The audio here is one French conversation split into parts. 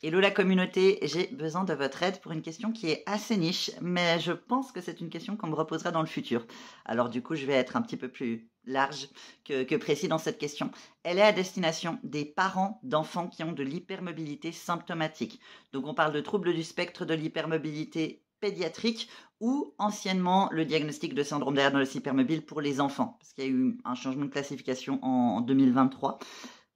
Hello la communauté, j'ai besoin de votre aide pour une question qui est assez niche, mais je pense que c'est une question qu'on me reposera dans le futur. Alors du coup, je vais être un petit peu plus large que précis dans cette question. Elle est à destination des parents d'enfants qui ont de l'hypermobilité symptomatique. Donc on parle de troubles du spectre de l'hypermobilité pédiatrique ou anciennement le diagnostic de syndrome d'Ehlers-Danlos hypermobile pour les enfants, parce qu'il y a eu un changement de classification en 2023.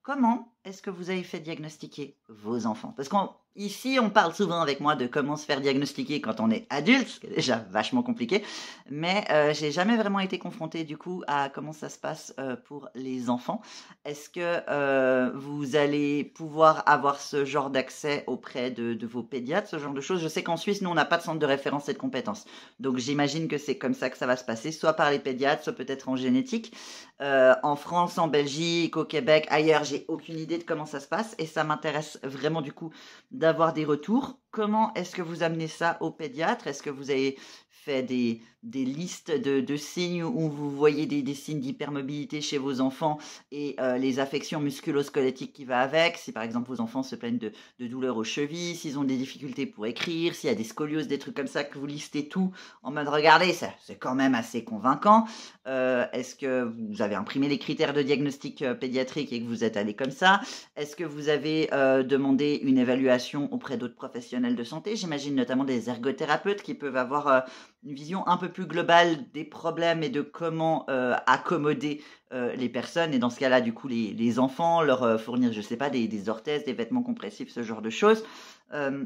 Comment est-ce que vous avez fait diagnostiquer vos enfants? Parce qu'ici, on parle souvent avec moi de comment se faire diagnostiquer quand on est adulte, ce qui est déjà vachement compliqué, mais j'ai jamais vraiment été confrontée du coup à comment ça se passe pour les enfants. Est-ce que vous allez pouvoir avoir ce genre d'accès auprès de vos pédiatres, ce genre de choses? Je sais qu'en Suisse, nous, on n'a pas de centre de référence et de compétences. Donc j'imagine que c'est comme ça que ça va se passer, soit par les pédiatres, soit peut-être en génétique. En France, en Belgique, au Québec, ailleurs, j'ai aucune idée de comment ça se passe et ça m'intéresse vraiment du coup d'avoir des retours. Comment est-ce que vous amenez ça au pédiatre? Est-ce que vous avez fait des listes de signes où vous voyez des signes d'hypermobilité chez vos enfants et les affections musculo-squelettiques qui va avec? Si par exemple vos enfants se plaignent de douleurs aux chevilles, s'ils ont des difficultés pour écrire, s'il y a des scolioses, des trucs comme ça, que vous listez tout en mode regardez, ça c'est quand même assez convaincant. Est-ce que vous avez imprimé les critères de diagnostic pédiatrique et que vous êtes allé comme ça? Est-ce que vous avez demandé une évaluation auprès d'autres professionnels de santé? J'imagine notamment des ergothérapeutes qui peuvent avoir une vision un peu plus globale des problèmes et de comment accommoder les personnes. Et dans ce cas-là, du coup, les enfants, leur fournir, je sais pas, des orthèses, des vêtements compressifs, ce genre de choses. Euh,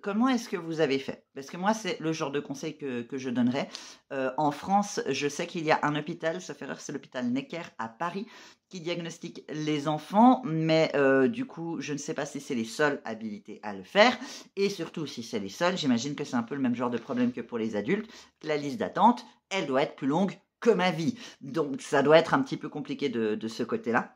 Comment est-ce que vous avez fait? Parce que moi, c'est le genre de conseil que je donnerais. En France, je sais qu'il y a un hôpital, sauf erreur, c'est l'hôpital Necker à Paris, qui diagnostique les enfants, mais du coup, je ne sais pas si c'est les seuls habilités à le faire. Et surtout, si c'est les seuls, j'imagine que c'est un peu le même genre de problème que pour les adultes. La liste d'attente, elle doit être plus longue que ma vie. Donc, ça doit être un petit peu compliqué de ce côté-là.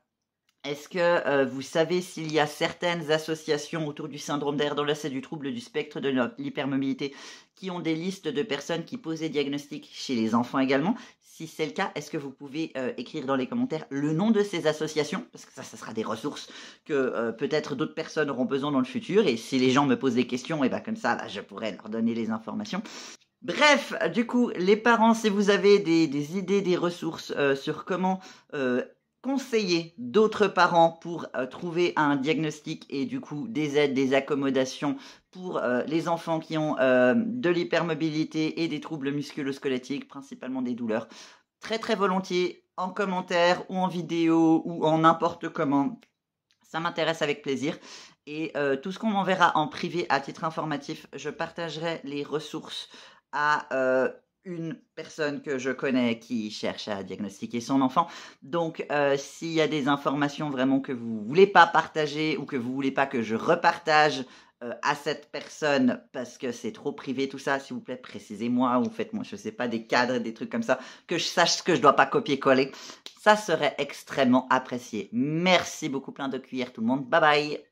Est-ce que vous savez s'il y a certaines associations autour du syndrome d'Ehlers-Danlos et du trouble du spectre de l'hypermobilité qui ont des listes de personnes qui posent des diagnostics chez les enfants également? Si c'est le cas, est-ce que vous pouvez écrire dans les commentaires le nom de ces associations? Parce que ça sera des ressources que peut-être d'autres personnes auront besoin dans le futur. Et si les gens me posent des questions, et ben comme ça, là, je pourrais leur donner les informations. Bref, du coup, les parents, si vous avez des idées, des ressources sur comment conseiller d'autres parents pour trouver un diagnostic et du coup des aides, des accommodations pour les enfants qui ont de l'hypermobilité et des troubles musculo-squelettiques, principalement des douleurs, très très volontiers en commentaire ou en vidéo ou en n'importe comment. Ça m'intéresse avec plaisir. Et tout ce qu'on m'enverra en privé à titre informatif, je partagerai les ressources à une personne que je connais qui cherche à diagnostiquer son enfant. Donc, s'il y a des informations vraiment que vous voulez pas partager ou que vous voulez pas que je repartage à cette personne parce que c'est trop privé tout ça, s'il vous plaît, précisez-moi ou faites-moi, je sais pas, des cadres, des trucs comme ça, que je sache ce que je dois pas copier-coller. Ça serait extrêmement apprécié. Merci beaucoup, plein de cuillères tout le monde. Bye bye.